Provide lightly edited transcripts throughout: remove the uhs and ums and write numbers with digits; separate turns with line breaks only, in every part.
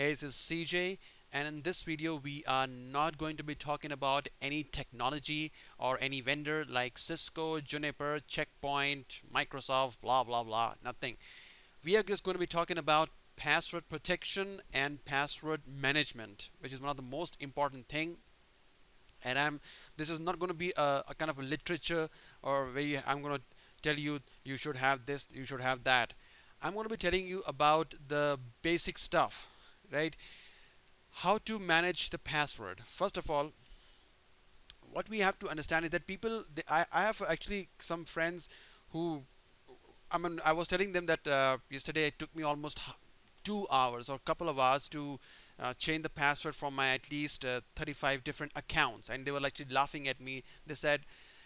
Hey, this is CJ, and in this video, we are not going to be talking about any technology or any vendor like Cisco, Juniper, Checkpoint, Microsoft, blah blah blah, nothing. We are just going to be talking about password protection and password management, which is one of the most important thing. And this is not going to be a kind of a literature or where I'm going to tell you you should have this, you should have that. I'm going to be telling you about the basic stuff, right? How to manage the password. First of all, what we have to understand is that I have actually some friends who, I was telling them that yesterday it took me almost 2 hours or a couple of hours to change the password from my at least 35 different accounts, and they were actually laughing at me. They said,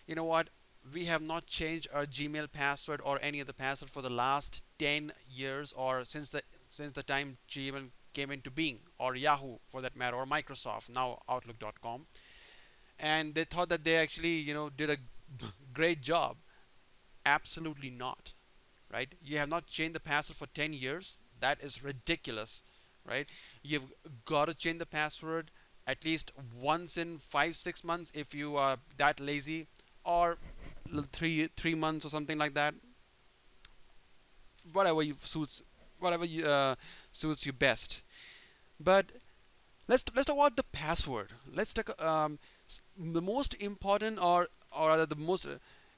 you know what, we have not changed our Gmail password or any other password for the last 10 years, or since the time Gmail came into being, or Yahoo for that matter, or Microsoft, now Outlook.com. And they thought that they actually, did a great job. Absolutely not, right? You have not changed the password for 10 years. That is ridiculous, right? You've got to change the password at least once in 5 6 months if you are that lazy, or 3 months or something like that. Whatever you suits, whatever suits you best. But let's talk about the password. Let's talk the most important, or rather the most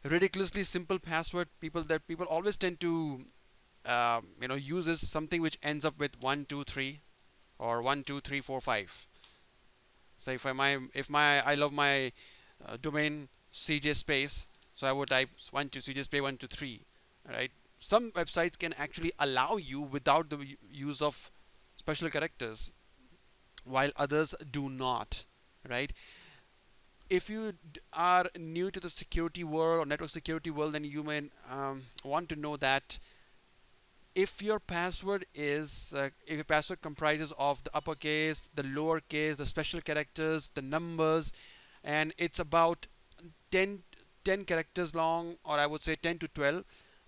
ridiculously simple password people always tend to use is something which ends up with 123 or 12345. So if I love my domain CJ space, so I would type 12 CJ space 123, right? Some websites can actually allow you without the use of special characters, while others do not, right? If you are new to the security world or network security world, then you may want to know that if your password comprises of the uppercase, the lowercase, the special characters, the numbers, and it's about 10 10 characters long, or I would say 10 to 12,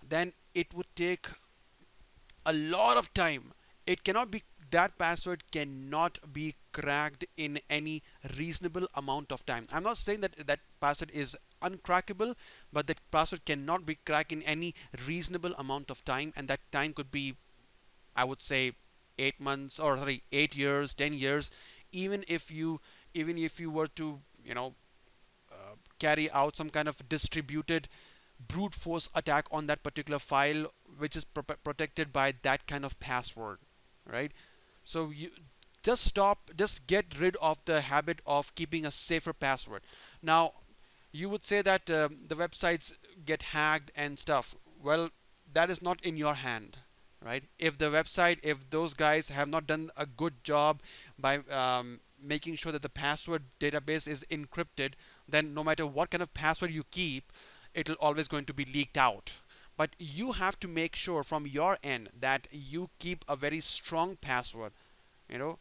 then it would take a lot of time. It cannot be That password cannot be cracked in any reasonable amount of time. I'm not saying that that password is uncrackable, but that password cannot be cracked in any reasonable amount of time, and that time could be, I would say, 8 months, or sorry, 8 years, 10 years. Even if you were to carry out some kind of distributed brute force attack on that particular file, which is protected by that kind of password, right? So you just get rid of the habit of keeping a safer password. Now, you would say that the websites get hacked and stuff. Well, that is not in your hand, right? If those guys have not done a good job by making sure that the password database is encrypted, then no matter what kind of password you keep, it will always going to be leaked out. But you have to make sure from your end that you keep a very strong password, you know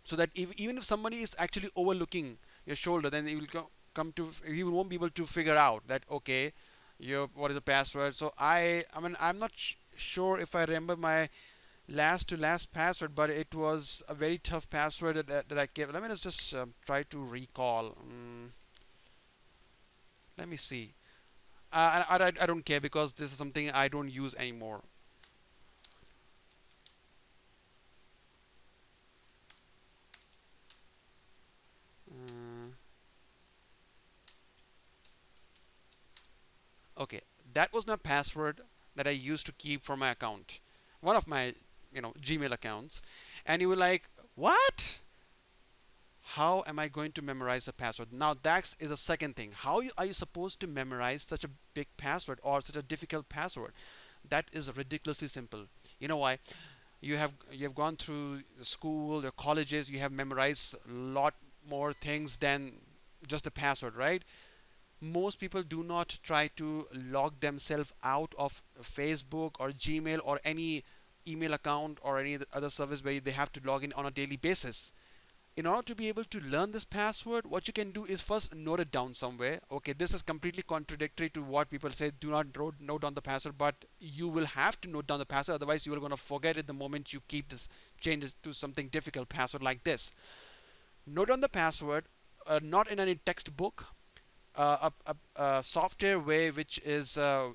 so that even if somebody is actually overlooking your shoulder, then he won't be able to figure out that, okay, what is the password. So I'm not sure if I remember my last to last password, but it was a very tough password that I gave. Let me just try to recall. Let me see. I don't care, because this is something I don't use anymore. Uh, okay, that was my password that I used to keep for my account, one of my Gmail accounts. And you were like, what? How am I going to memorize a password? Now that is a second thing. Are you supposed to memorize such a big password or such a difficult password? That is ridiculously simple. You know why? You have gone through school, your colleges, you have memorized a lot more things than just the password, right? Most people do not try to log themselves out of Facebook or Gmail or any email account or any other service where they have to log in on a daily basis. In order to be able to learn this password, what you can do is first note it down somewhere. Okay, this is completely contradictory to what people say, do not note down the password, but you will have to note down the password, otherwise you are going to forget it the moment you keep this changes to something difficult password like this. Note down the password, not in any textbook, a software way which is there,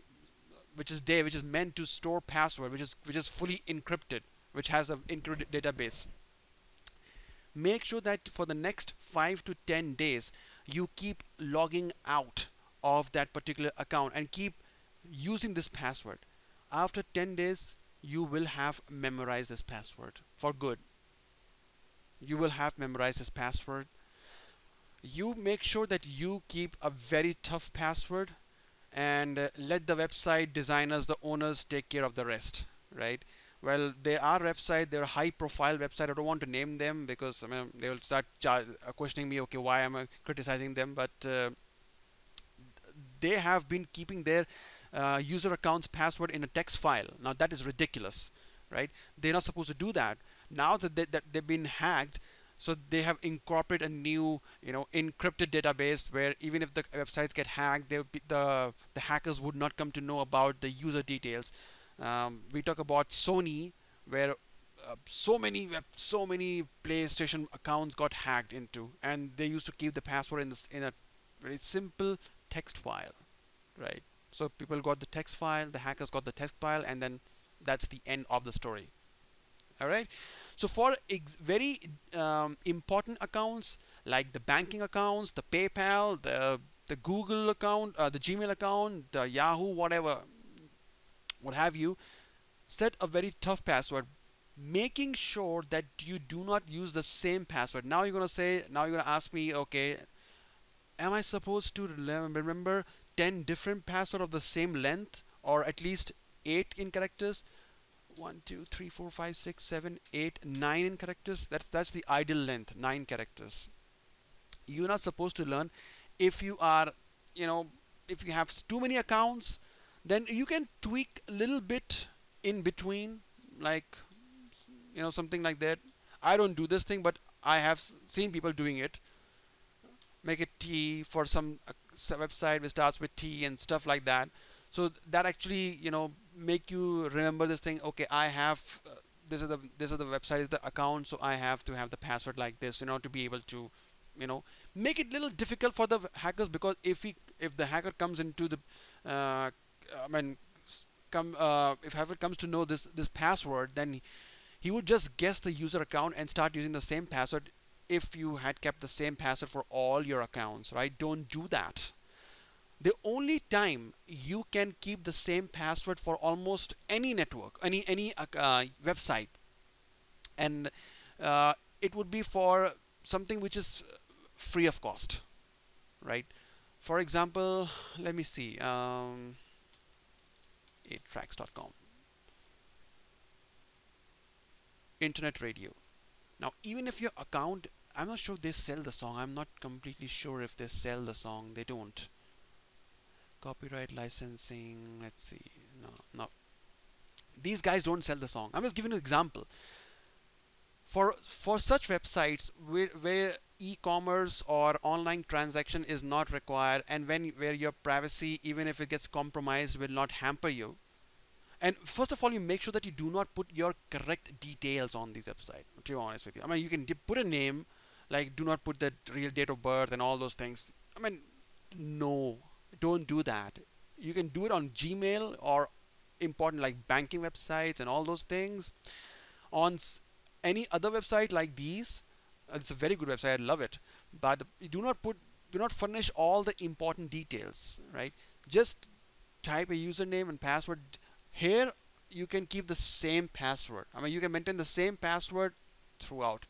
which is meant to store password, which is fully encrypted, which has an encrypted database. Make sure that for the next 5 to 10 days you keep logging out of that particular account and keep using this password. After 10 days you will have memorized this password for good. You will have memorized this password. You make sure that you keep a very tough password, and let the website designers, the owners, take care of the rest, right? Well, there are websites, there are high profile websites. I don't want to name them because I mean they will start questioning me, okay, why am I criticizing them? But they have been keeping their user accounts password in a text file. Now that is ridiculous, right? They're not supposed to do that. Now that they've been hacked, so they have incorporated a new, encrypted database where even if the websites get hacked, the hackers would not come to know about the user details. We talk about Sony, where so many PlayStation accounts got hacked into, and they used to keep the password in a very simple text file, right? So people got the text file, the hackers got the text file, and then that's the end of the story. All right. So for very important accounts like the banking accounts, the PayPal, the Google account, the Gmail account, the Yahoo, whatever, what have you, set a very tough password, making sure that you do not use the same password. Now you're gonna ask me, okay, am I supposed to remember 10 different passwords of the same length, or at least 8 in characters? 1 2 3 4 5 6 7 8 9 in characters. That's the ideal length, 9 characters. You're not supposed to learn. If you are, if you have too many accounts, then you can tweak a little bit in between, like something like that. I don't do this thing, but I have seen people doing it. Make it T for some website which starts with T and stuff like that. So that actually make you remember this thing. Okay, I have this is the website, is the account, so I have to have the password like this, to be able to make it little difficult for the hackers, because if the hacker comes into the I mean if hacker comes to know this password, then he would just guess the user account and start using the same password. If you had kept the same password for all your accounts, right? Don't do that. The only time you can keep the same password for almost any network, any website, and it would be for something which is free of cost, right? For example, let me see, 8tracks.com, internet radio. Now, even if your account, I'm not sure they sell the song. I'm not completely sure if they sell the song. They don't. Copyright licensing, let's see. No. These guys don't sell the song. I'm just giving an example. For such websites where e-commerce or online transaction is not required, and where your privacy, even if it gets compromised, will not hamper you. And first of all, you make sure that you do not put your correct details on this website, to be honest with you. I mean, you can put a name, like do not put the real date of birth and all those things. I mean, no, don't do that. You can do it on Gmail or important like banking websites and all those things. On any other website like these, it's a very good website, I love it. But you do not furnish all the important details, right? Just type a username and password. Here you can keep the same password. I mean, you can maintain the same password throughout.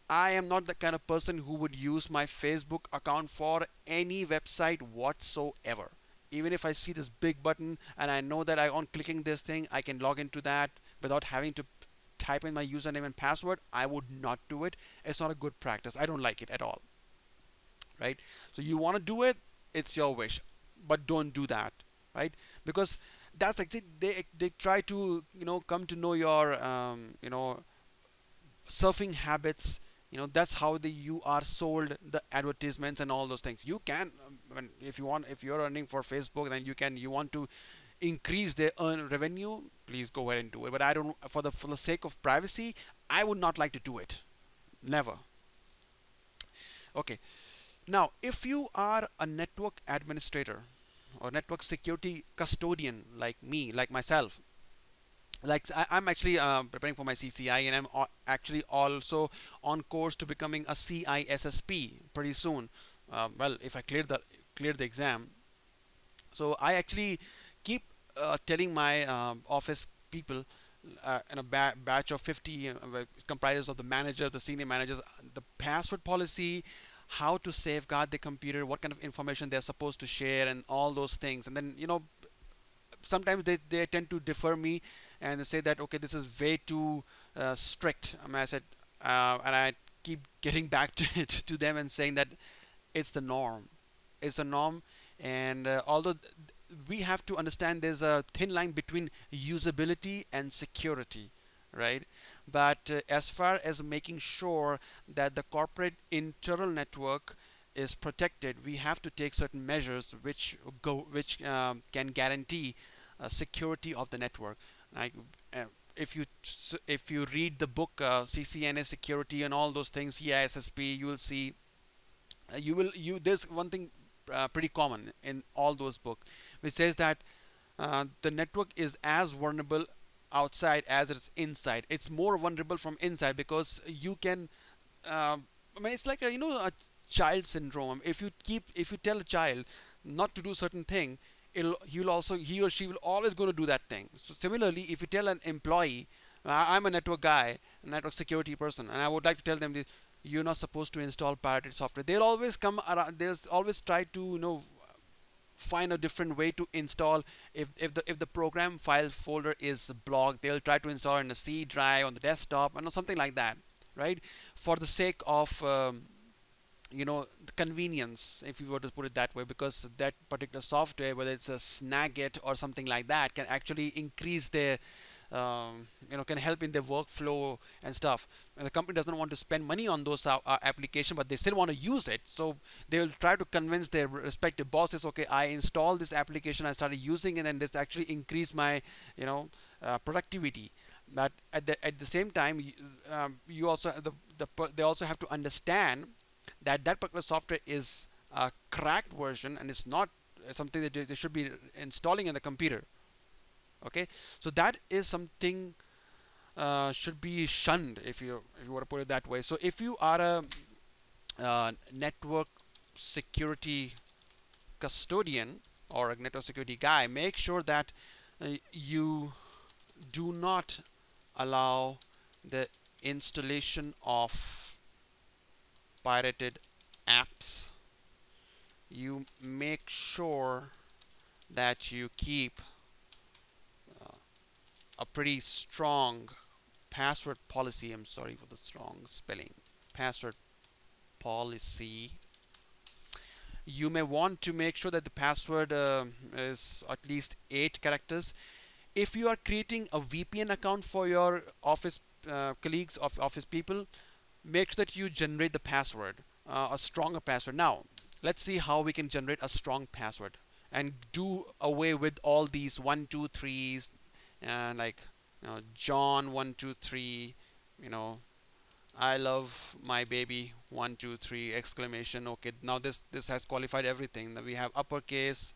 I am not the kind of person who would use my Facebook account for any website whatsoever. Even if I see this big button and I know that on clicking this thing I can log into that without having to type in my username and password, I would not do it. It's not a good practice. I don't like it at all, right? So you want to do it, it's your wish, but don't do that, right? Because that's like they try to come to know your surfing habits, That's how you are sold the advertisements and all those things. You can, if you want, if you're earning for Facebook, then you want to increase their earn revenue, please go ahead and do it. But I don't, for the sake of privacy, I would not like to do it. Never. Okay. Now, if you are a network administrator or network security custodian like me, like myself, like I'm actually preparing for my CCI, and I'm actually also on course to becoming a CISSP pretty soon. Well, if I clear the exam. So I actually keep telling my office people in a batch of 50, comprises of the manager, the senior managers, the password policy, how to safeguard the computer, what kind of information they're supposed to share, and all those things. And then sometimes they tend to defer me and they say that, okay, this is way too strict. I mean, I said, and I keep getting back to it, to them, and saying that it's the norm. It's the norm. And although we have to understand there's a thin line between usability and security, right? But as far as making sure that the corporate internal network is protected, we have to take certain measures which can guarantee security of the network. Like uh, if you read the book CCNA security and all those things, CISSP, you will see there's one thing pretty common in all those books, which says that the network is as vulnerable outside as it is inside. It's more vulnerable from inside because you can. I mean, it's like a child syndrome. If you tell a child not to do certain thing, he or she will always going to do that thing. So similarly, if you tell an employee, I'm a network guy, a network security person, and I would like to tell them this, you're not supposed to install pirated software. They'll always come around. They'll always try to find a different way to install. If the program file folder is blocked, they'll try to install it in a C drive on the desktop, and something like that, right? For the sake of the convenience, if you were to put it that way, because that particular software, whether it's a Snagit or something like that, can actually increase their can help in their workflow and stuff. And the company doesn't want to spend money on those applications, but they still want to use it. So they will try to convince their respective bosses, okay, I installed this application, I started using it, and this actually increased my productivity. But at the same time, you also they also have to understand that that particular software is a cracked version, and it's not something that they should be installing in the computer. Okay, so that is something should be shunned, if you want to put it that way. So if you are a network security custodian or a network security guy, make sure that you do not allow the installation of pirated apps. You make sure that you keep a pretty strong password policy. I'm sorry for the strong spelling. Password policy. You may want to make sure that the password is at least 8 characters. If you are creating a VPN account for your office colleagues, of office people, make sure that you generate the password, a stronger password. Now, let's see how we can generate a strong password and do away with all these 1, 2, 3s, like John 1, 2, 3, I love my baby 1, 2, 3 exclamation. Okay, now this has qualified everything. Now we have uppercase.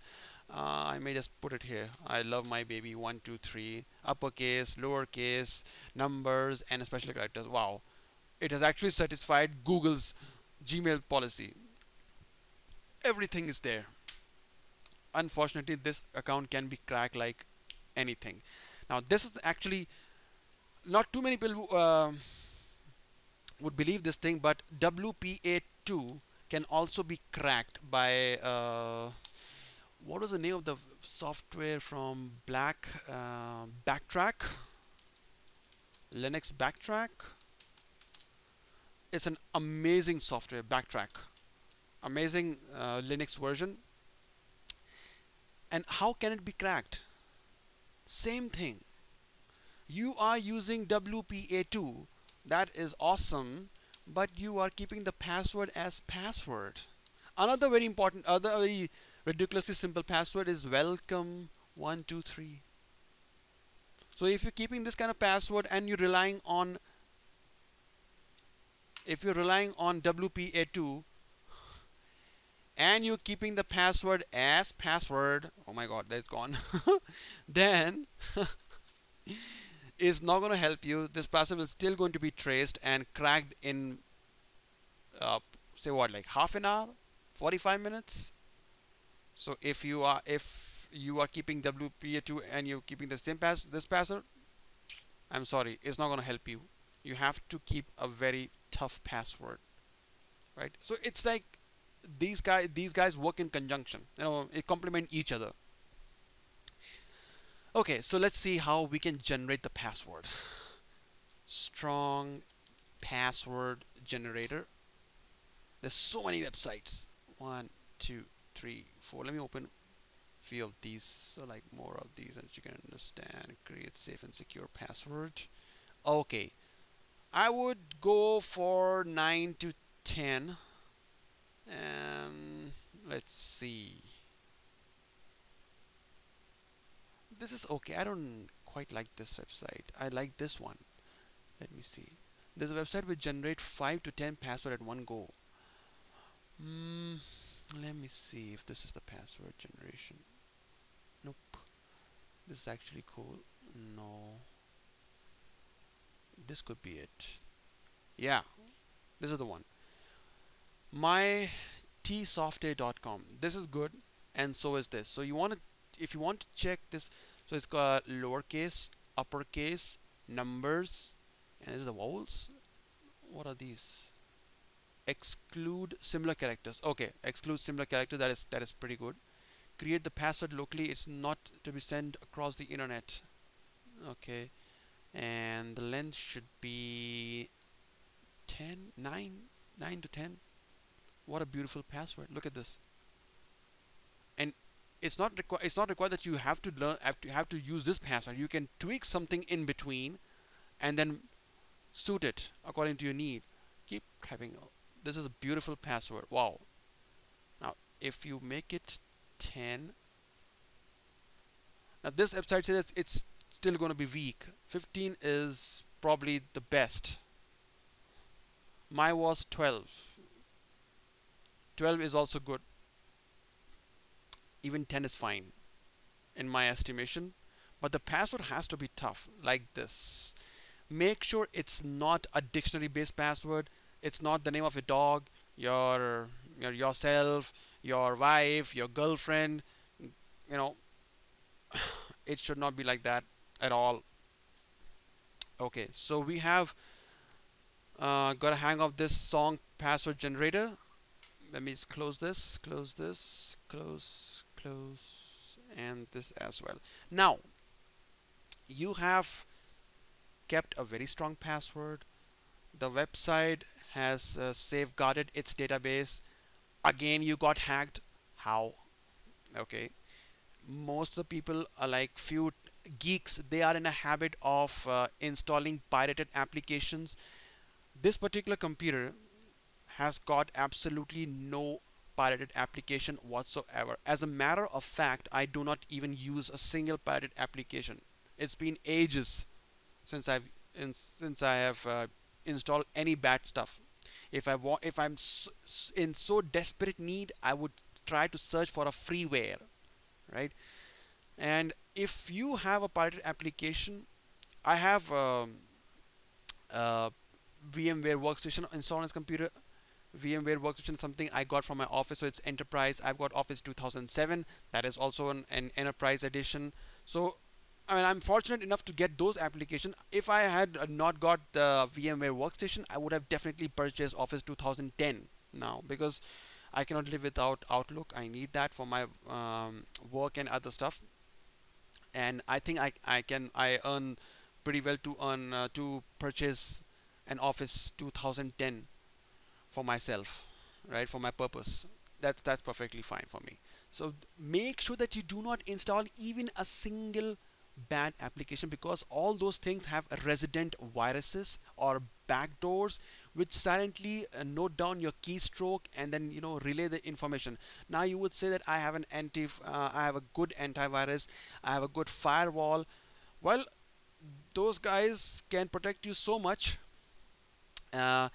I may just put it here. I love my baby 1, 2, 3. Uppercase, lowercase, numbers, and special characters. Wow, it has actually satisfied Google's Gmail policy. Everything is there. Unfortunately, this account can be cracked like anything. Now, this is actually not too many people would believe this thing, but WPA2 can also be cracked by what was the name of the software from Backtrack? Linux Backtrack. It's an amazing software, Backtrack. Amazing Linux version. And how can it be cracked? Same thing. You are using WPA2. That is awesome. but you are keeping the password as password. Another very important, other very ridiculously simple password is welcome 123. So if you're keeping this kind of password and you're relying on, if you're relying on WPA2 and you're keeping the password as password, oh my god, that's gone, then is not going to help you. This password is still going to be traced and cracked in say what, like half an hour, 45 minutes. So if you are keeping WPA2 and you're keeping the same this password, I'm sorry, it's not going to help you. You have to keep a very tough password, right? So it's like these guys work in conjunction, you know, they complement each other. Okay, so let's see how we can generate the password. Strong password generator. There's so many websites. 1, 2, 3, 4. Let me open a few of these, so like more of these, and you can understand. Create safe and secure password. Okay, I would go for 9 to 10, and let's see. This is okay. I don't quite like this website. I like this one. Let me see. There's a website which generate 5 to 10 password at one go. Let me see if this is the password generation. Nope. This is actually cool. No. This could be it. Yeah, this is the one. mytsoftware.com. This is good, and so is this. So you want to, if you want to check this, so it's got lowercase, uppercase, numbers, and there's the vowels. What are these? Exclude similar characters. Okay, exclude similar characters. That is pretty good. Create the password locally. It's not to be sent across the internet. Okay, and the length should be 9 to 10. What a beautiful password. Look at this. And it's not required that you have to learn have to use this password. You can tweak something in between and then suit it according to your need. Keep typing. This is a beautiful password. Wow. Now if you make it 10, now this website says it's still going to be weak. 15 is probably the best. Mine was 12. 12 is also good. Even 10 is fine in my estimation, but the password has to be tough like this. Make sure it's not a dictionary based password. It's not the name of your dog, yourself, your wife, your girlfriend. You know, it should not be like that at all. Okay, so we have got a hang of this song password generator. Let me just close this, close, and this as well. Now you have kept a very strong password. The website has safeguarded its database. Again, you got hacked. How? Okay, most of the people are like few geeks. They are in a habit of installing pirated applications. This particular computer has got absolutely no pirated application whatsoever. As a matter of fact, I do not even use a single pirated application. It's been ages since I have installed any bad stuff. If I'm in so desperate need, I would try to search for a freeware, right? And if you have a pirated application, I have VMware Workstation installed on this computer. VMware Workstation is something I got from my office, so it's enterprise. I've got Office 2007, that is also an enterprise edition. So I mean, I'm fortunate enough to get those applications. If I had not got the VMware Workstation, I would have definitely purchased Office 2010 now, because I cannot live without Outlook. I need that for my work and other stuff. And I think I earn pretty well to purchase an Office 2010 for myself, right, for my purpose. That's perfectly fine for me. So make sure that you do not install even a single bad application, because all those things have resident viruses or backdoors which silently note down your keystroke and then relay the information. Now you would say that I have a good antivirus, I have a good firewall. Well, those guys can protect you so much. uh,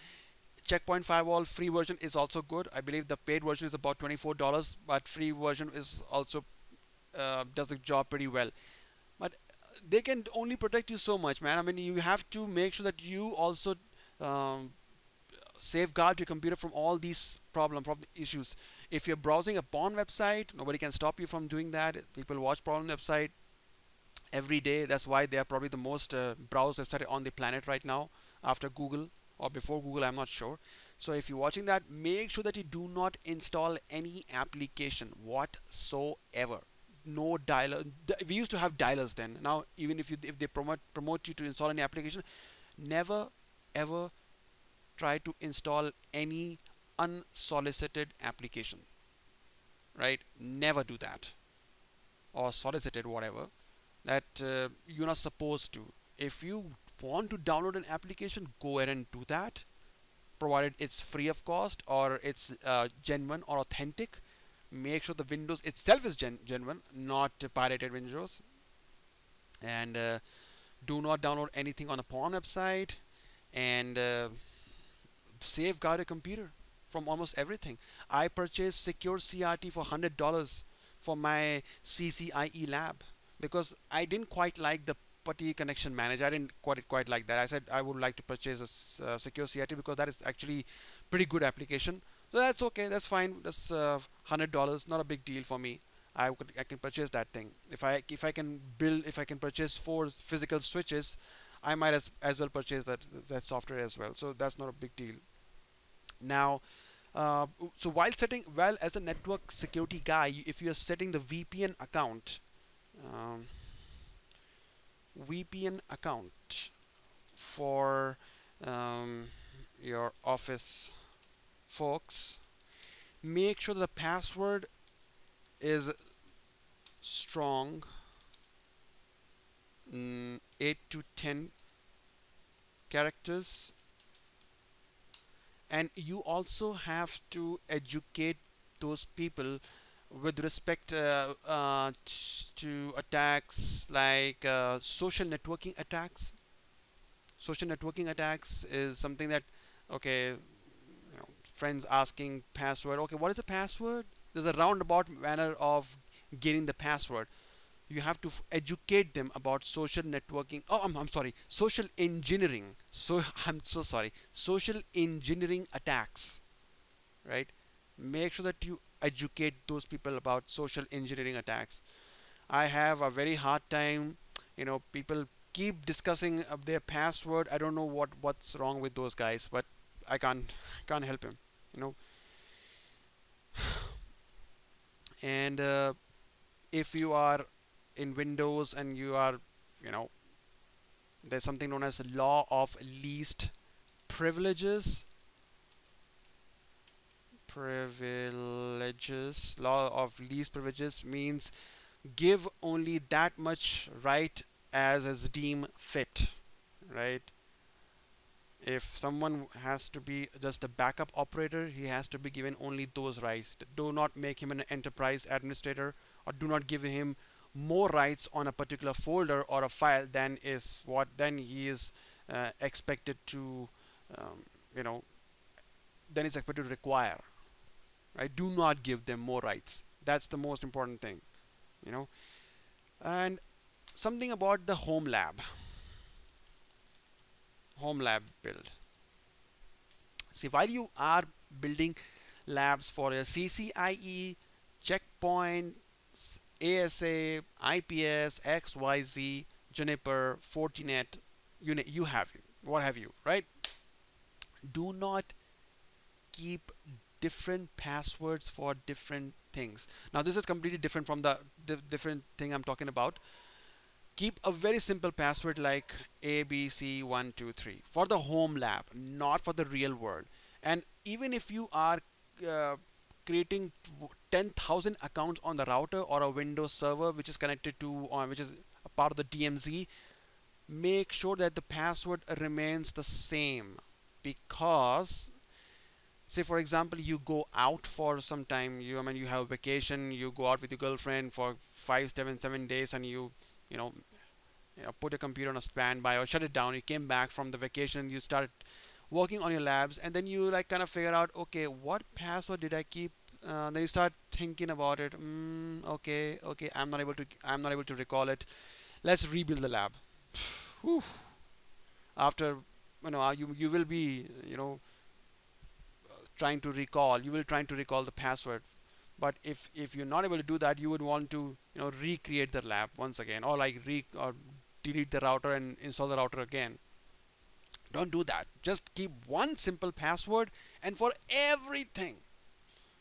Checkpoint Firewall free version is also good. I believe the paid version is about $24, but free version is also does the job pretty well. But they can only protect you so much, man. I mean, you have to make sure that you also um, safeguard your computer from all these problems, from the issues. If you're browsing a porn website, nobody can stop you from doing that. People watch porn website every day. That's why they are probably the most browsed website on the planet right now, after Google or before Google, I'm not sure. So if you're watching that, make sure that you do not install any application whatsoever. No dialer. We used to have dialers then. Now even if they promote you to install any application, never ever try to install any unsolicited application, right? Never do that, or solicited, whatever, that you're not supposed to. If you want to download an application, go ahead and do that, provided it's free of cost or it's genuine or authentic. Make sure the Windows itself is genuine, not pirated Windows. And do not download anything on a porn website. And safeguard a computer from almost everything. I purchased Secure CRT for $100 for my CCIE lab because I didn't quite like the PuTTY connection manager. I didn't quite like that. I said I would like to purchase a Secure CRT because that is actually pretty good application. So that's okay. That's fine. That's $100. Not a big deal for me. I can purchase that thing. If I can purchase 4 physical switches, I might as well purchase that software as well. So that's not a big deal. Now, so while as a network security guy, if you are setting the um, VPN account for your office folks, make sure the password is strong, 8 to 10 characters. And you also have to educate those people with respect to attacks like social networking attacks. Social networking attacks is something that, okay, friends asking password. Okay, what is the password? There's a roundabout manner of getting the password. You have to educate them about social networking. Oh, I'm sorry, social engineering. So I'm so sorry. Social engineering attacks, right? Make sure that you educate those people about social engineering attacks. I have a very hard time. People keep discussing their password. I don't know what's wrong with those guys, but I can't help him. And if you are in Windows and you are, there's something known as law of least privileges. Law of least privileges means give only that much right as is deemed fit, right? If someone has to be just a backup operator, he has to be given only those rights. Do not make him an enterprise administrator, or do not give him more rights on a particular folder or a file than he is expected to then is expected to require, right? Do not give them more rights. That's the most important thing. And something about the home lab build. See, while you are building labs for a CCIE, Checkpoint, ASA, IPS, XYZ, Juniper, Fortinet, what have you, right? Do not keep different passwords for different things. Now this is completely different from the different thing I'm talking about. Keep a very simple password like ABC123 for the home lab, not for the real world. And even if you are creating 10,000 accounts on the router or a Windows server which is connected to which is part of the DMZ, make sure that the password remains the same. Because say for example you go out for some time, you have a vacation, you go out with your girlfriend for 5 7 7 days, and you put your computer on a standby or shut it down. You came back from the vacation, you started working on your labs, and then you like kind of figure out, okay, what password did I keep? Then you start thinking about it. Okay, I'm not able to recall it. Let's rebuild the lab. Whew. After you will be trying to recall the password. But if you're not able to do that, you would want to recreate the lab once again, or like or delete the router and install the router again. Don't do that. Just keep one simple password, and for everything,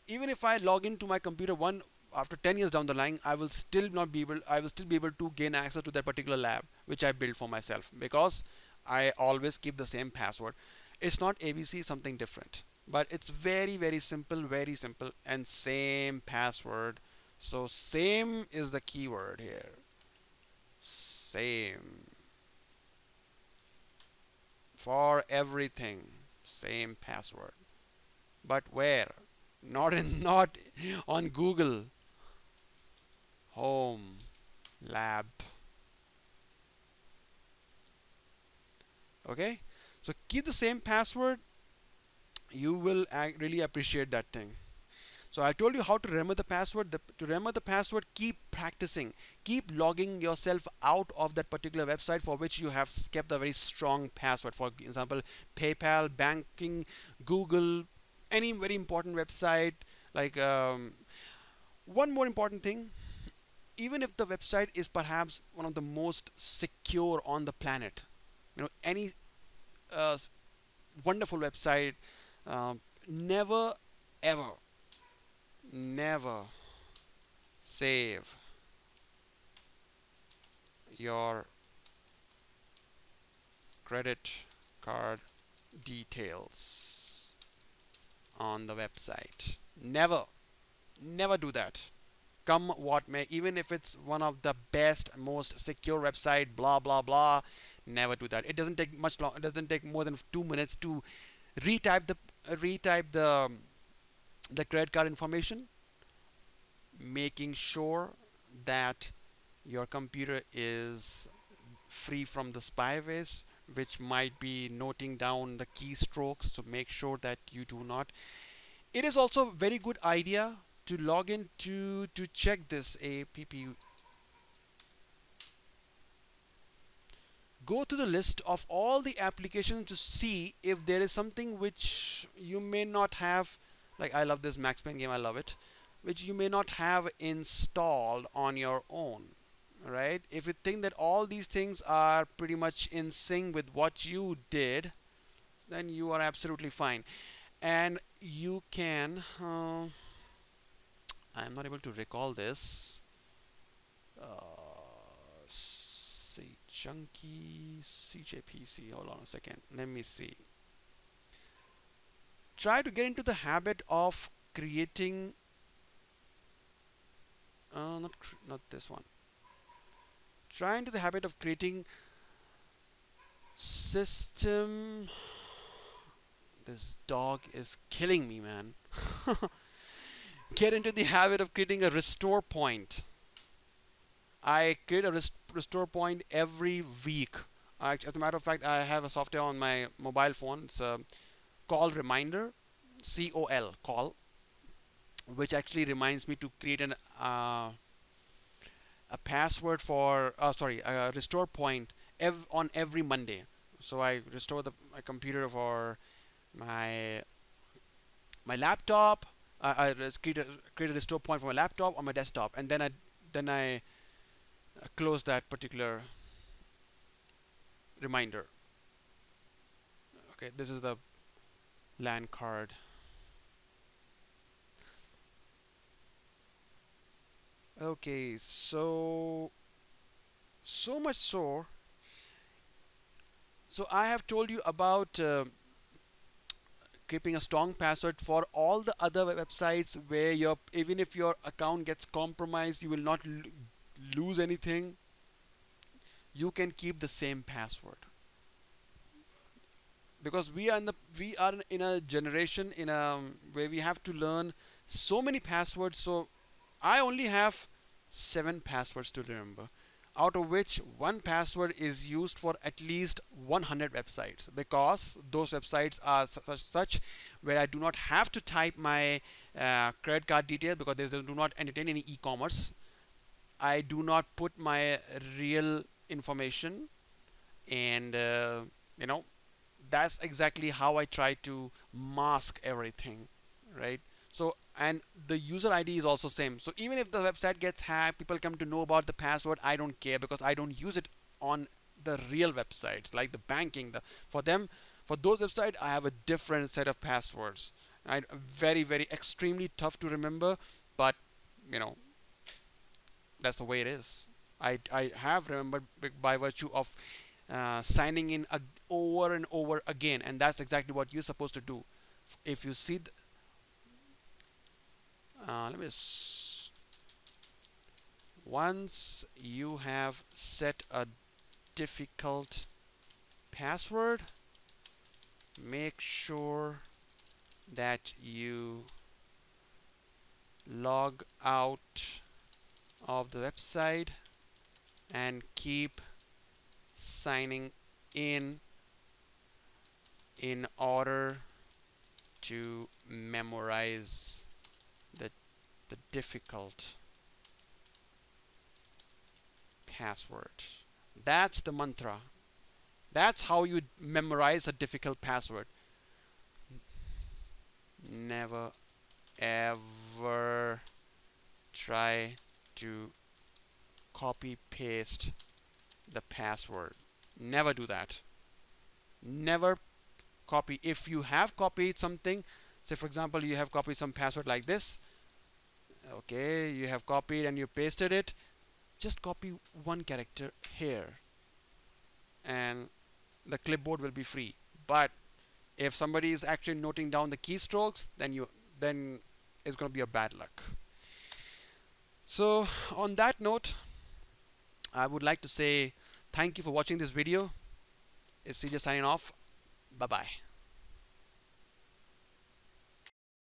even if I log into my computer one after 10 years down the line, I will still be able to gain access to that particular lab which I built for myself, because I always keep the same password. It's not ABC, something different, but it's very simple, and same password. So same is the keyword here. Same for everything, same password. But where? Not on Google. Home lab. Okay, so keep the same password. You will really appreciate that thing. So I told you how to remember the password. To remember the password, keep practicing. Keep logging yourself out of that particular website for which you have kept a very strong password. For example, PayPal, banking, Google, any very important website. Like one more important thing, even if the website is perhaps one of the most secure on the planet, any wonderful website, never ever never save your credit card details on the website. Never do that. Come what may, even if it's one of the best, most secure website, blah blah blah, never do that. It doesn't take much long. It doesn't take more than 2 minutes to retype the credit card information, making sure that your computer is free from the spywares, which might be noting down the keystrokes. So make sure that you do not. It is also a very good idea to log in to check this app. Go to the list of all the applications to see if there is something which you may not have. Like, I love this Max Payne game, I love it, which you may not have installed on your own, right? If you think that all these things are pretty much in sync with what you did, then you are absolutely fine. And you can I'm not able to recall this. See, chunky CJPC. Hold on a second. Let me see. Try to get into the habit of creating. Not this one. Try into the habit of creating system. This dog is killing me, man. Get into the habit of creating a restore point. I create a restore point every week. As a matter of fact, I have a software on my mobile phone. It's a call reminder, COL, call, which actually reminds me to create a password for a restore point on every Monday. So I restore my computer for my laptop. I create a restore point for my laptop on my desktop, and then I close that particular reminder. Okay, this is the LAN card. Okay, so much so I have told you about keeping a strong password for all the other websites where even if your account gets compromised, you will not lose anything. you can keep the same password, because we are in a generation in a where we have to learn so many passwords. So I only have 7 passwords to remember, out of which one password is used for at least 100 websites, because those websites are such where I do not have to type my credit card detail, because they do not entertain any e-commerce. I do not put my real information, and you know, that's exactly how I try to mask everything, right? So, and the user ID is also same. So even if the website gets hacked, people come to know about the password, I don't care, because I don't use it on the real websites like the banking. For them, for those websites, I have a different set of passwords. Right? Very, very extremely tough to remember, but you know, that's the way it is. I have remembered by virtue of signing in over and over again, and that's exactly what you're supposed to do. If you see let me once you have set a difficult password, make sure that you log out of the website and keep signing in order to memorize the difficult password. That's the mantra. That's how you memorize a difficult password. Never ever try to copy paste the password. Never do that. Never copy. If you have copied something, say for example you have copied some password like this, okay, you have copied and you pasted it, just copy one character here and the clipboard will be free. But if somebody is actually noting down the keystrokes, then it's going to be a bad luck. So on that note, I would like to say thank you for watching this video. It's CJ signing off. Bye bye.